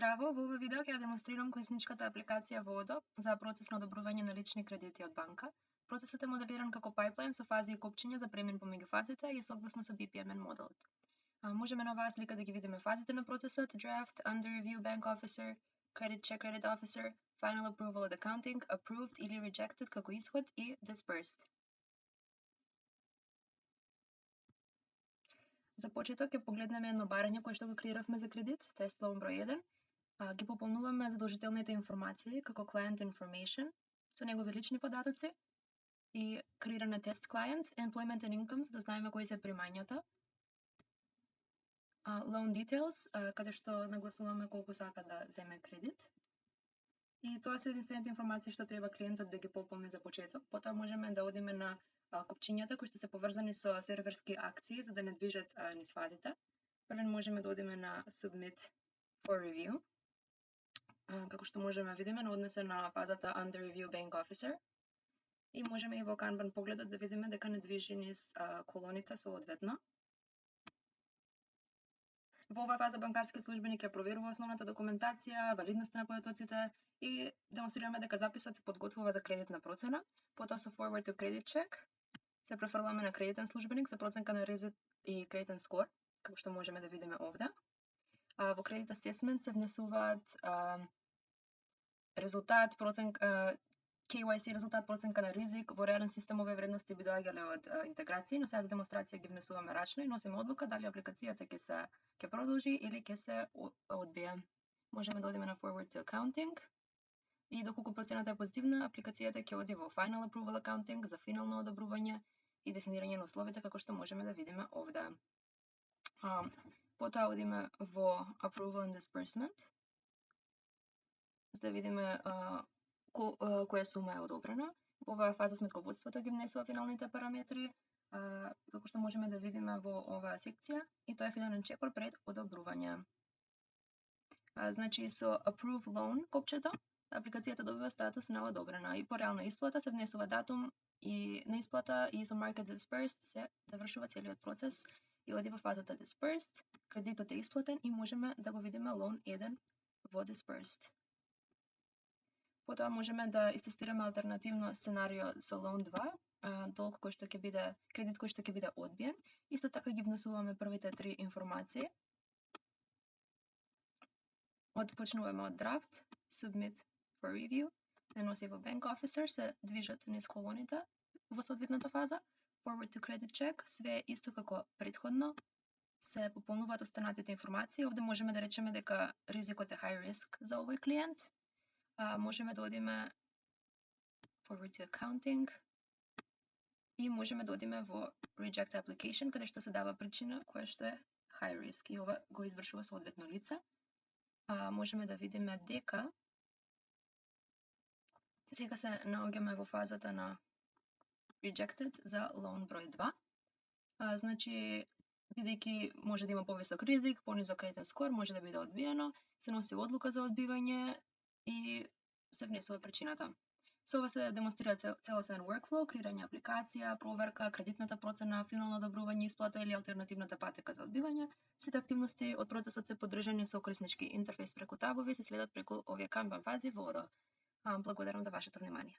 Здраво, во ова видео ќе ја демонстрирам корисничката апликација во Odoo за процес на одобрување на лични кредити од банка. Процесот е моделиран како пайплайн со фази и копчиња за премин помеѓу фазите и е согласно со BPMN моделот. Можеме на оваа слика да ги видиме фазите на процесот: Draft, Under Review Bank Officer, Credit Check Credit Officer, Final Approval od Accounting, Approved или Rejected како исход и Dispersed. За почеток ќе погледнеме едно барање кое што го креиравме за кредит, тест loan број 1. Ги пополнуваме задолжителните информации како client information со негови лични податоци и креиране тест client, employment and income, за да знаеме кои се примањата. Loan details, каде што нагласуваме колку сака да земе кредит. И тоа се единствените информации што треба клиентот да ги пополни за почеток. Потоа можеме да одиме на копчињата кои што се поврзани со серверски акции за да не движат низ фазите. Првен можеме да одиме на Submit for Review. Како што можеме видиме, однесе на фазата Under Review Bank Officer. И можеме и во Kanban погледот да видиме дека не движи низ колоните соодветно. Во оваа фаза банкарскиот службеник ја проверува основната документација, валидноста на податоците и демонстрираме дека записот се подготвува за кредитна процена. Потоа со Forward to Credit Check се префрламе на кредитен службеник за проценка на ризик и кредитен скор, како што можеме да видиме овде. Во Credit Assessment се внесуваат резултат, проценка, KYC резултат, проценка на ризик, во реален систем овие вредности би доаѓале од интеграции, но сега за демонстрација ги внесуваме рачно и носиме одлука дали апликацијата ќе продолжи или ќе се одбие. Можеме да одиме на Forward to Accounting и доколку процената е позитивна, апликацијата ќе оди во Final Approval Accounting за финално одобрување и дефинирање на условите како што можеме да видиме овде. Потоа одиме во Approval and Disbursement за да видиме која сума е одобрена. Во оваа фаза сметководството ги внесува финалните параметри, како што можеме да видиме во оваа секција, и тоа е финален чекор пред одобрување. Значи со Approve Loan копчето, апликацијата добива статус на одобрена и по реална исплата се внесува датум и на исплата и со Market Dispersed се завршува целиот процес и оди во фазата Dispersed, кредитот е исплатен и можеме да го видиме Loan 1 во Dispersed. Потоа можеме да истестираме алтернативно сценарио со Loan 2, долг кој што ќе биде, кредит кој што ќе биде одбиен. Исто така ги внесуваме првите 3 информации. Почнуваме од Draft, Submit for Review, не носи во Bank Officer, се движат низ колоните во соодветната фаза. Forward to Credit Check, све исто како претходно, се пополнуваат останатите информации. Овде можеме да речеме дека ризикот е high risk за овој клиент. Можеме да одиме Forward to Accounting и можеме да одиме во Reject Application, каде што се дава причина која што е high risk и ова го извршува соодветно лице. Можеме да видиме дека сега се наоѓаме во фазата на Rejected за Loan број 2. Значи, бидејќи може да има повисок ризик, понизок кредитен скор, може да биде одбиено, се носи одлука за одбивање и се внесува причината. Со ова се демонстрира целосен workflow, креирање апликација, проверка, кредитната процена, финално одобрување, исплата или алтернативната патека за одбивање. Сите активности од процесот се поддржани со кориснички интерфејс преку табови, се следат преку овие Kanban фази во Odoo. Благодарам за вашето внимание.